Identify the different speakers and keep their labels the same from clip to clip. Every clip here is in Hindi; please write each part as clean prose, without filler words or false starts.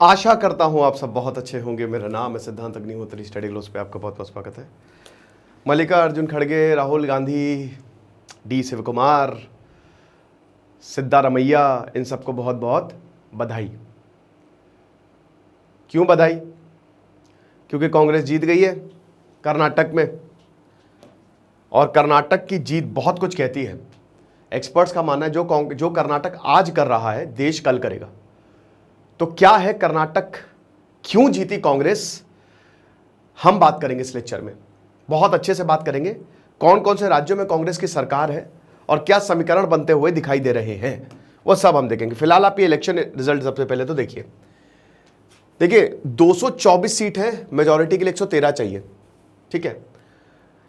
Speaker 1: आशा करता हूं आप सब बहुत अच्छे होंगे। मेरा नाम है सिद्धांत अग्निहोत्री। स्टडी ग्लोस पे आपका बहुत बहुत स्वागत है। मल्लिकार्जुन खड़गे, राहुल गांधी, डी शिव कुमार, सिद्धारमैया, इन सबको बहुत बहुत बधाई। क्यों बधाई? क्योंकि कांग्रेस जीत गई है कर्नाटक में, और कर्नाटक की जीत बहुत कुछ कहती है। एक्सपर्ट्स का मानना है जो कर्नाटक आज कर रहा है देश कल करेगा। तो क्या है कर्नाटक, क्यों जीती कांग्रेस, हम बात करेंगे इस लेक्चर में। बहुत अच्छे से बात करेंगे कौन कौन से राज्यों में कांग्रेस की सरकार है और क्या समीकरण बनते हुए दिखाई दे रहे हैं, वो सब हम देखेंगे। फिलहाल आप ये इलेक्शन रिजल्ट सबसे पहले तो देखिए 224 सीट है, मेजॉरिटी के लिए 113 चाहिए। ठीक है,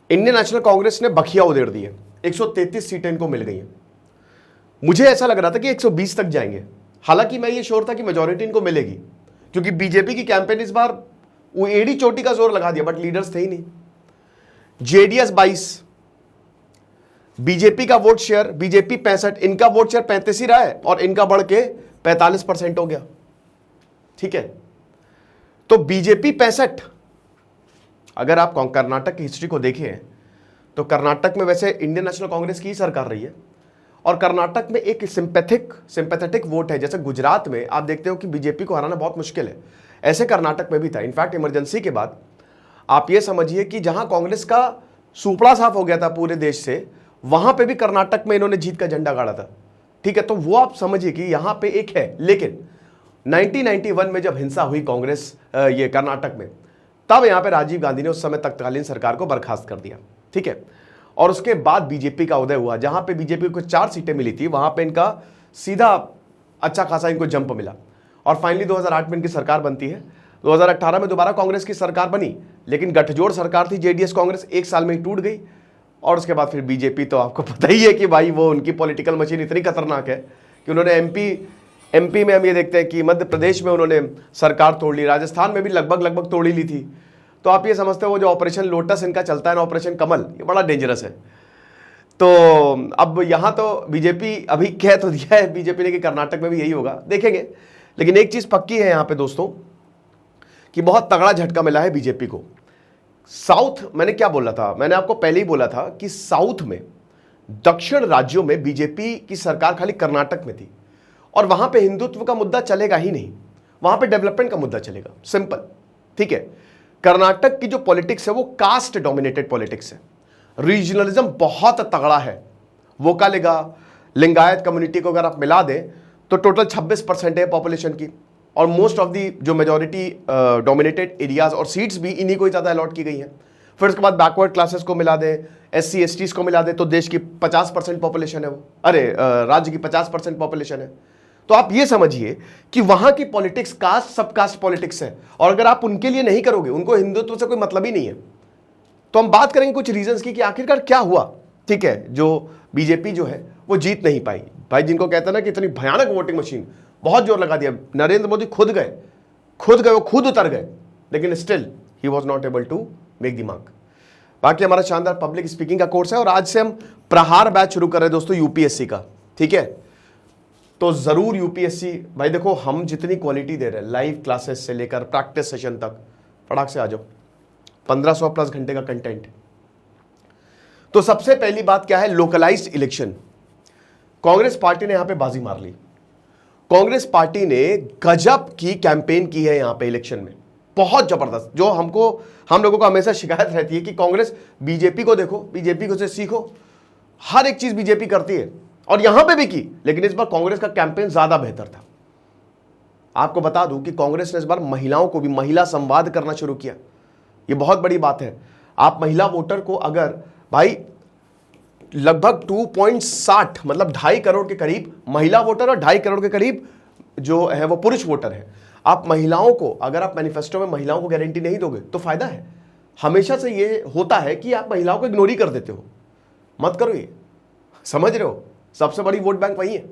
Speaker 1: इंडियन नेशनल कांग्रेस ने बखिया उधेड़ दी है, 133 सीटें इनको मिल गई हैं। मुझे ऐसा लग रहा था कि 120 तक जाएंगे, हालांकि मैं ये श्योर था कि मेजॉरिटी इनको मिलेगी, क्योंकि बीजेपी की कैंपेन इस बार वो एड़ी चोटी का जोर लगा दिया, बट लीडर्स थे ही नहीं। जेडीएस 22, बीजेपी का वोट शेयर, बीजेपी 65, इनका वोट शेयर 35 ही रहा है और इनका बढ़ के 45% हो गया। ठीक है, तो बीजेपी 65। अगर आप कर्नाटक की हिस्ट्री को देखें तो कर्नाटक में वैसे इंडियन नेशनल कांग्रेस की सरकार रही है, और कर्नाटक में एक सिंपैथेटिक वोट है। जैसे गुजरात में आप देखते हो कि बीजेपी को हराना बहुत मुश्किल है, ऐसे कर्नाटक में भी था। इनफैक्ट इमरजेंसी के बाद आप ये समझिए कि जहां कांग्रेस का सुपड़ा साफ हो गया था पूरे देश से, वहां पे भी कर्नाटक में इन्होंने जीत का झंडा गाड़ा था। ठीक है, तो वो आप समझिए कि यहां पे एक है। लेकिन 1991 में जब हिंसा हुई कांग्रेस ये कर्नाटक में, तब यहां पे राजीव गांधी ने उस समय तत्कालीन सरकार को बर्खास्त कर दिया। ठीक है, और उसके बाद बीजेपी का उदय हुआ। जहां पे बीजेपी को 4 सीटें मिली थी, वहां पे इनका सीधा अच्छा खासा इनको जंप मिला, और फाइनली 2008 में इनकी सरकार बनती है। 2018 में दोबारा कांग्रेस की सरकार बनी, लेकिन गठजोड़ सरकार थी जेडीएस कांग्रेस, एक साल में ही टूट गई। और उसके बाद फिर बीजेपी, तो आपको पता ही है कि भाई वो उनकी पॉलिटिकल मशीन इतनी खतरनाक है कि उन्होंने एमपी में हम ये देखते हैं कि मध्य प्रदेश में उन्होंने सरकार तोड़ ली, राजस्थान में भी लगभग तोड़ ही ली थी। तो आप ये समझते हो वो जो ऑपरेशन लोटस इनका चलता है ना, ऑपरेशन कमल, ये बड़ा डेंजरस है। तो अब यहां तो बीजेपी अभी कह तो दिया है बीजेपी ने कि कर्नाटक में भी यही होगा, देखेंगे। लेकिन एक चीज पक्की है यहां पे दोस्तों कि बहुत तगड़ा झटका मिला है बीजेपी को। साउथ, मैंने क्या बोला था, मैंने आपको पहले ही बोला था कि साउथ में, दक्षिण राज्यों में बीजेपी की सरकार खाली कर्नाटक में थी, और वहां पे हिंदुत्व का मुद्दा चलेगा ही नहीं, वहां पे डेवलपमेंट का मुद्दा चलेगा, सिंपल। ठीक है, कर्नाटक की जो पॉलिटिक्स है वो कास्ट डोमिनेटेड पॉलिटिक्स है, रीजनलिज्म बहुत तगड़ा है। वो का लिंगायत कम्युनिटी को अगर आप मिला दें तो टोटल 26% है पॉपुलेशन की, और मोस्ट ऑफ दी जो मेजॉरिटी डोमिनेटेड एरियाज और सीट्स भी इन्हीं को ही ज्यादा अलॉट की गई हैं। फिर उसके बाद बैकवर्ड क्लासेस को मिला दें, SC STs को मिला दें, तो देश की 50% पॉपुलेशन है वो, राज्य की 50% पॉपुलेशन है। तो आप ये समझिए कि वहां की पॉलिटिक्स कास्ट सब कास्ट पॉलिटिक्स है, और अगर आप उनके लिए नहीं करोगे, उनको हिंदुत्व से कोई मतलब ही नहीं है। तो हम बात करेंगे कुछ रीजंस की कि आखिरकार क्या हुआ। ठीक है, जो बीजेपी जो है वो जीत नहीं पाई। भाई जिनको कहते हैं ना कि इतनी भयानक वोटिंग मशीन, बहुत जोर लगा दिया, नरेंद्र मोदी खुद गए, वो खुद उतर गए, लेकिन still he was not able to make the mark. बाकी हमारा शानदार पब्लिक स्पीकिंग का कोर्स है, और आज से हम प्रहार बैच शुरू कर रहे हैं दोस्तों यूपीएससी का। ठीक है, तो जरूर यूपीएससी, भाई देखो हम जितनी क्वालिटी दे रहे हैं, लाइव क्लासेस से लेकर प्रैक्टिस सेशन तक, फटाक से आ जाओ, 1500 प्लस घंटे का कंटेंट। तो सबसे पहली बात क्या है, लोकलाइज्ड इलेक्शन। कांग्रेस पार्टी ने यहां पे बाजी मार ली। कांग्रेस पार्टी ने गजब की कैंपेन की है यहां पे इलेक्शन में, बहुत जबरदस्त। जो हम लोगों को हमेशा शिकायत रहती है कि कांग्रेस, बीजेपी को देखो, बीजेपी को से सीखो, हर एक चीज बीजेपी करती है, और यहां पे भी की। लेकिन इस बार कांग्रेस का कैंपेन ज्यादा बेहतर था। आपको बता दूं कि कांग्रेस ने इस बार महिलाओं को भी महिला संवाद करना शुरू किया। ये बहुत बड़ी बात है। आप महिला वोटर को अगर, भाई लगभग 2.60 मतलब 2.5 करोड़ के करीब महिला वोटर और 2.5 करोड़ के करीब जो है वो पुरुष वोटर है। आप महिलाओं को, अगर आप मैनिफेस्टो में महिलाओं को गारंटी नहीं दोगे तो फायदा है। हमेशा से ये होता है कि आप महिलाओं को इग्नोर ही कर देते हो, मत करो ये, समझ रहे हो, सबसे बड़ी वोट बैंक वही है।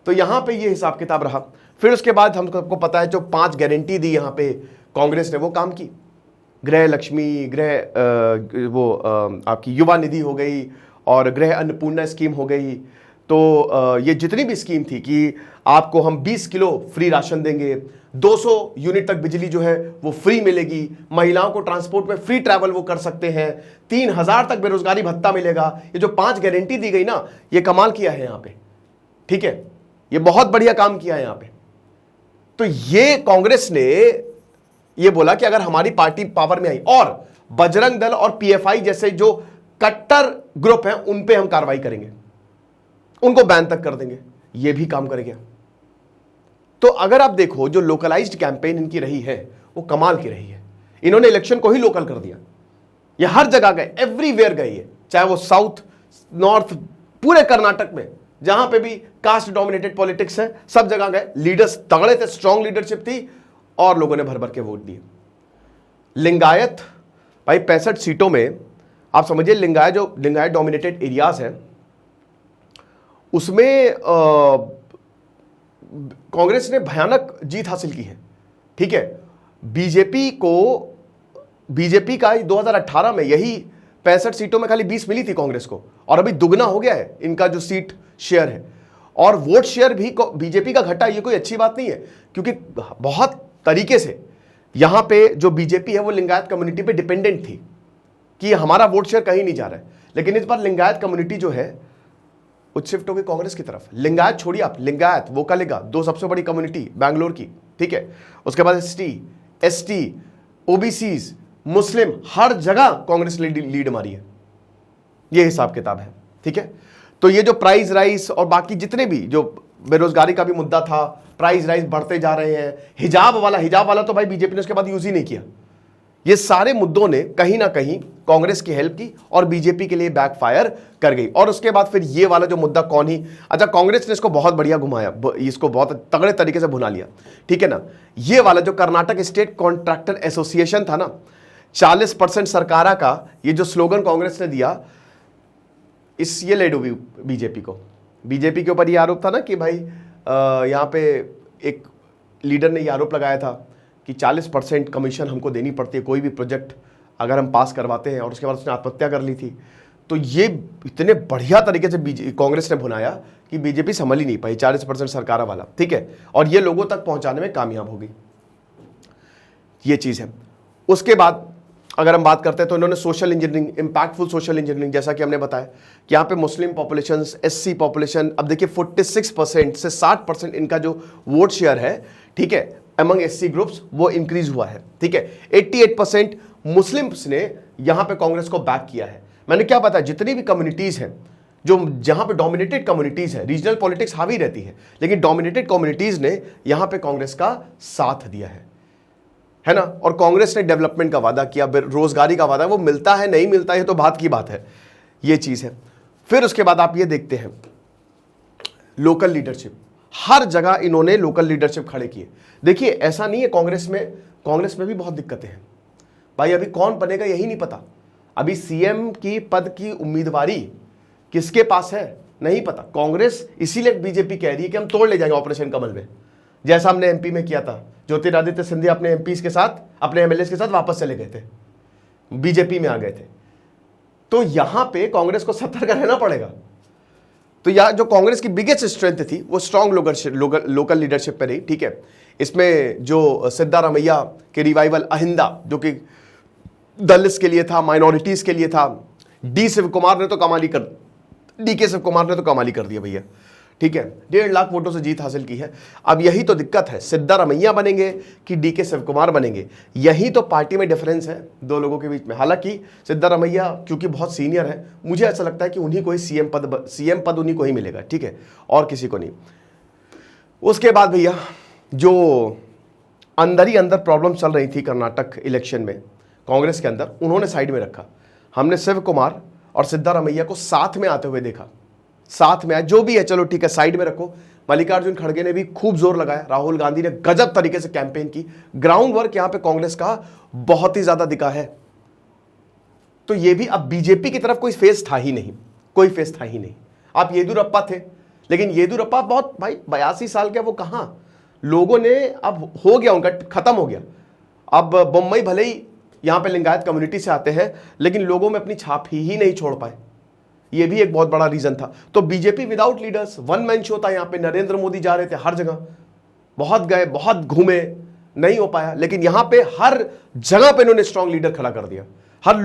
Speaker 1: तो यहां पे ये हिसाब किताब रहा। फिर उसके बाद हम सबको पता है जो 5 गारंटी दी यहां पे कांग्रेस ने, वो काम की। गृह लक्ष्मी, आपकी युवा निधि हो गई, और गृह अन्नपूर्णा स्कीम हो गई। तो ये जितनी भी स्कीम थी कि आपको हम 20 किलो फ्री राशन देंगे, 200 यूनिट तक बिजली जो है वो फ्री मिलेगी, महिलाओं को ट्रांसपोर्ट में फ्री ट्रैवल वो कर सकते हैं, 3000 तक बेरोजगारी भत्ता मिलेगा, ये जो 5 गारंटी दी गई ना, ये कमाल किया है यहां पे, ठीक है, ये बहुत बढ़िया काम किया है यहां पे। तो ये कांग्रेस ने ये बोला कि अगर हमारी पार्टी पावर में आई और बजरंग दल और पीएफआई जैसे जो कट्टर ग्रुप हैं उन पे हम कार्रवाई करेंगे, उनको बैन तक कर देंगे, ये भी काम कर गया। तो अगर आप देखो जो लोकलाइज्ड कैंपेन इनकी रही है वो कमाल की रही है। इन्होंने इलेक्शन को ही लोकल कर दिया, ये हर जगह गए, एवरीवेयर गए, ये चाहे वो साउथ नॉर्थ पूरे कर्नाटक में जहां पे भी कास्ट डोमिनेटेड पॉलिटिक्स है सब जगह गए, लीडर्स तगड़े थे, स्ट्रांग लीडरशिप थी और लोगों ने भर भर के वोट दिए। लिंगायत भाई 65 सीटों में आप समझिए, लिंगायत डोमिनेटेड एरियाज है उसमें कांग्रेस ने भयानक जीत हासिल की है, ठीक है। बीजेपी का 2018 में यही 65 सीटों में खाली 20 मिली थी कांग्रेस को, और अभी दुगना हो गया है इनका जो सीट शेयर है, और वोट शेयर भी बीजेपी का घटा, ये कोई अच्छी बात नहीं है, क्योंकि बहुत तरीके से यहां पे जो बीजेपी है वो लिंगायत कम्युनिटी पे डिपेंडेंट थी कि हमारा वोट शेयर कहीं नहीं जा रहा है, लेकिन इस बार लिंगायत कम्युनिटी जो है शिफ्ट हो गई कांग्रेस की तरफ। लिंगायत छोड़िए आप, लिंगायत, वोकालिगा, 2 सबसे बड़ी कम्युनिटी बैंगलोर की, ठीक है, उसके बाद एसटी, ओबीसीज, मुस्लिम, हर जगह कांग्रेस ने लीड मारी है, ये हिसाब किताब है, ठीक है। तो ये जो प्राइस राइस और बाकी जितने भी जो बेरोजगारी का भी मुद्दा था, प्राइस राइस बढ़ते जा रहे हैं, हिजाब वाला तो भाई बीजेपी ने उसके बाद यूज ही नहीं किया। ये सारे मुद्दों ने कहीं ना कहीं कांग्रेस की हेल्प की और बीजेपी के लिए बैकफायर कर गई। और उसके बाद फिर ये वाला जो मुद्दा अच्छा कांग्रेस ने इसको बहुत बढ़िया घुमाया, इसको बहुत तगड़े तरीके से भुना लिया, ठीक है ना। ये वाला जो कर्नाटक स्टेट कॉन्ट्रैक्टर एसोसिएशन था ना, 40% सरकारा का ये जो स्लोगन कांग्रेस ने दिया, ये ले डूबी बीजेपी के ऊपर ये आरोप था ना कि भाई यहाँ पे एक लीडर ने ये आरोप लगाया था कि 40% कमीशन हमको देनी पड़ती है कोई भी प्रोजेक्ट अगर हम पास करवाते हैं, और उसके बाद उसने आत्महत्या कर ली थी। तो ये इतने बढ़िया तरीके से कांग्रेस ने भुनाया कि बीजेपी संभल ही नहीं पाई, 40% सरकारा वाला, ठीक है, और ये लोगों तक पहुंचाने में कामयाब होगी, ये चीज़ है। उसके बाद अगर हम बात करते हैं तो इन्होंने social engineering, impactful social engineering, जैसा कि हमने बताया कि यहाँ पे मुस्लिम पॉपुलेशन, एससी पॉपुलेशन, अब देखिए 46% से 60% इनका जो वोट शेयर है, ठीक है, अमंग एससी ग्रुप्स वो इंक्रीज हुआ है, ठीक है। 88% मुस्लिम्स ने यहाँ पे कांग्रेस को बैक किया है। मैंने क्या बताया, जितनी भी कम्युनिटीज हैं जो जहां पे डोमिनेटेड कम्युनिटीज है, रीजनल पॉलिटिक्स हावी रहती है, लेकिन डोमिनेटेड कम्युनिटीज ने यहां पे कांग्रेस का साथ दिया है ना। और कांग्रेस ने डेवलपमेंट का वादा किया, रोजगारी का वादा, वो मिलता है नहीं मिलता है तो बात की बात है, ये चीज है। फिर उसके बाद आप ये देखते हैं लोकल लीडरशिप, हर जगह इन्होंने लोकल लीडरशिप खड़े किए। देखिए ऐसा नहीं है, कांग्रेस में भी बहुत दिक्कतें हैं भाई, अभी कौन बनेगा यही नहीं पता, अभी सीएम की पद की उम्मीदवारी किसके पास है नहीं पता। कांग्रेस इसीलिए बीजेपी कह रही है कि हम तोड़ ले जाएंगे ऑपरेशन कमल में, जैसा हमने एमपी में किया था। ज्योतिरादित्य सिंधिया अपने एमपीज के साथ, अपने एमएलए के साथ वापस चले गए थे, बीजेपी में आ गए थे। तो यहां पे कांग्रेस को सतर्क रहना पड़ेगा। तो यह जो कांग्रेस की बिगेस्ट स्ट्रेंथ थी वो स्ट्रांग लोकल लीडरशिप पे रही, ठीक है। इसमें जो सिद्धारमैया के रिवाइवल, अहिंदा जो कि दलित्स के लिए था, माइनॉरिटीज के लिए था, डी के शिव कुमार ने तो कमाली कर दिया भैया, ठीक है। 1.5 लाख वोटों से जीत हासिल की है। अब यही तो दिक्कत है, सिद्धारमैया बनेंगे कि डी के शिव कुमार बनेंगे, यही तो पार्टी में डिफरेंस है दो लोगों के बीच में। हालांकि सिद्धारमैया क्योंकि बहुत सीनियर है, मुझे ऐसा लगता है कि उन्हीं को ही सीएम पद उन्हीं को ही मिलेगा, ठीक है, और किसी को नहीं। उसके बाद भैया जो अंदर ही अंदर प्रॉब्लम चल रही थी कर्नाटक इलेक्शन में कांग्रेस के अंदर, उन्होंने साइड में रखा। हमने शिव कुमार और सिद्धारमैया को साथ में आते हुए देखा, साथ में आए, जो भी है चलो ठीक है साइड में रखो। मल्लिकार्जुन खड़गे ने भी खूब जोर लगाया, राहुल गांधी ने गजब तरीके से कैंपेन की, ग्राउंड वर्क यहां पे कांग्रेस का बहुत ही ज्यादा दिखा है। तो ये भी अब बीजेपी की तरफ कोई फेस था ही नहीं, आप येदियुरप्पा थे, लेकिन येदियुरप्पा बहुत भाई 82 साल के, वो कहां, लोगों ने अब हो गया उनका, खत्म हो गया। अब बम्बई भले ही यहां पे लिंगायत कम्युनिटी से आते हैं, लेकिन लोगों में अपनी छाप ही नहीं छोड़ पाए। ये भी एक बहुत बड़ा रीजन था। तो BJP without leaders, one man show था। यहां पे नरेंद्र मोदी जा रहे थे हर जगह, बहुत गए, बहुत घूमे, नहीं हो पाया। लेकिन यहां पे हर जगह पे इन्होंने स्ट्रांग लीडर खड़ा कर दिया, हर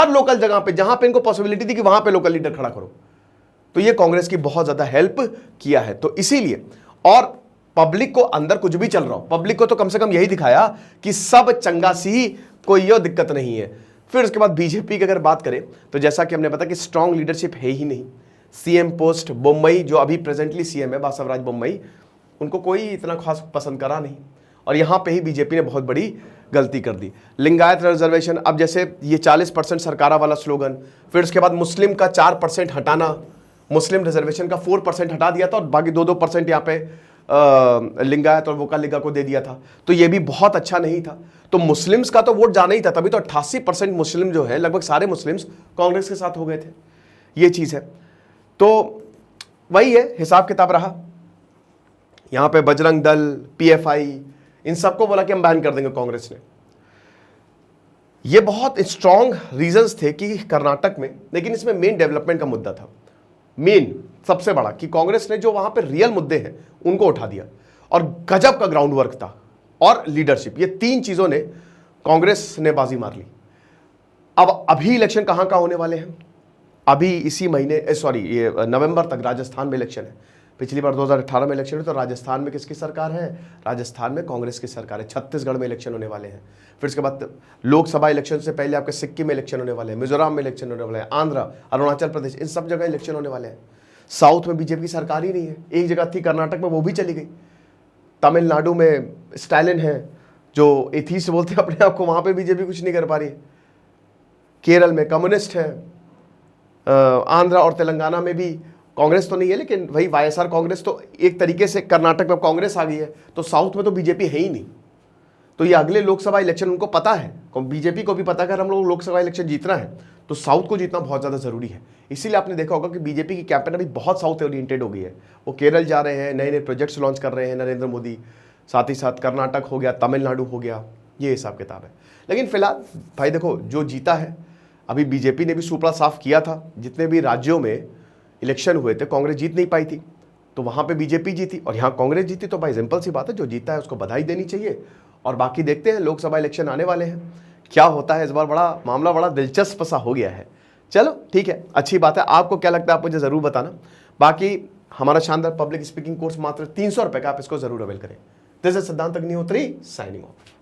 Speaker 1: लोकल जगह पे जहां पे इनको पॉसिबिलिटी थी कि वहां पे लोकल लीडर खड़ा करो। तो ये कांग्रेस की बहुत ज्यादा हेल्प किया है। तो इसीलिए, और पब्लिक को अंदर कुछ भी चल रहा हो, पब्लिक को तो कम से कम यही दिखाया कि सब चंगा सी, कोई ये दिक्कत नहीं है। फिर उसके बाद बीजेपी की अगर बात करें तो जैसा कि हमने बताया कि स्ट्रांग लीडरशिप है ही नहीं। सीएम पोस्ट बोम्मई, जो अभी प्रेजेंटली सीएम है बासवराज बोम्मई, उनको कोई इतना खास पसंद करा नहीं, और यहां पे ही बीजेपी ने बहुत बड़ी गलती कर दी। लिंगायत रिजर्वेशन, अब जैसे ये 40% सरकारा वाला स्लोगन, फिर उसके बाद मुस्लिम का 4% हटाना, मुस्लिम रिजर्वेशन का 4% हटा दिया था और बाकी 2% यहाँ पे लिंगायत और वोका लिंगा को दे दिया था। तो ये भी बहुत अच्छा नहीं था। तो मुस्लिम्स का तो वोट जाना ही था, तभी तो 88% मुस्लिम जो है, लगभग सारे मुस्लिम्स कांग्रेस के साथ हो गए थे। ये चीज है। तो वही है, हिसाब किताब रहा। यहां पे बजरंग दल, पीएफआई, इन सबको बोला कि हम बैन कर देंगे कांग्रेस ने। ये बहुत स्ट्रांग रीजंस थे कि कर्नाटक में, लेकिन इसमें मेन डेवलपमेंट का मुद्दा था, मेन सबसे बड़ा, कि कांग्रेस ने जो वहां पे रियल मुद्दे हैं उनको उठा दिया, और गजब का ग्राउंड वर्क था, और लीडरशिप, ये तीन चीजों ने कांग्रेस ने बाजी मार ली। अब अभी इलेक्शन कहां कहां होने वाले हैं, अभी इसी महीने, ये नवंबर तक राजस्थान में इलेक्शन है। पिछली बार 2018 में इलेक्शन हुई तो राजस्थान में किसकी सरकार है, राजस्थान में कांग्रेस की सरकार है। छत्तीसगढ़ में इलेक्शन होने वाले हैं। फिर उसके बाद लोकसभा इलेक्शन से पहले आपके सिक्किम में इलेक्शन होने वाले हैं, मिजोरम में इलेक्शन होने वाले हैं, आंध्र, अरुणाचल प्रदेश, इन सब जगह इलेक्शन होने वाले हैं। साउथ में बीजेपी की सरकार ही नहीं है, एक जगह थी कर्नाटक में, वो भी चली गई। तमिलनाडु में स्टालिन है जो एथीस्ट बोलते हैं अपने आप को, वहां पर बीजेपी कुछ नहीं कर पा रही है। केरल में कम्युनिस्ट है, आंध्र और तेलंगाना में भी कांग्रेस तो नहीं है, लेकिन वही वाईएसआर कांग्रेस, तो एक तरीके से कर्नाटक में कांग्रेस आ गई है। तो साउथ में तो बीजेपी है ही नहीं। तो ये अगले लोकसभा इलेक्शन उनको पता है, बीजेपी को भी पता है, अगर हम लोग लोकसभा इलेक्शन जीतना है तो साउथ को जीतना बहुत ज़्यादा जरूरी है। इसीलिए आपने देखा होगा कि बीजेपी की कैंपेन अभी बहुत साउथ ओरिएंटेड हो गई है। वो केरल जा रहे हैं, नए नए प्रोजेक्ट्स लॉन्च कर रहे हैं नरेंद्र मोदी, साथ ही साथ कर्नाटक हो गया, तमिलनाडु हो गया, ये हिसाब किताब है। लेकिन फिलहाल भाई देखो, जो जीता है, अभी बीजेपी ने भी सुपड़ा साफ किया था, जितने भी राज्यों में इलेक्शन हुए थे कांग्रेस जीत नहीं पाई थी, तो वहां पे बीजेपी जीती और यहां कांग्रेस जीती। तो भाई सिंपल सी बात है, जो जीता है उसको बधाई देनी चाहिए। और बाकी देखते हैं, लोकसभा इलेक्शन आने वाले हैं, क्या होता है इस बार। बड़ा मामला बड़ा दिलचस्प सा हो गया है। चलो ठीक है, अच्छी बात है। आपको क्या लगता है आप मुझे जरूर बताना। बाकी हमारा शानदार पब्लिक स्पीकिंग कोर्स मात्र 300 रुपए का, आप इसको जरूर अवेल करें। दिस इज सिद्धांत अग्निहोत्री साइनिंग ऑफ।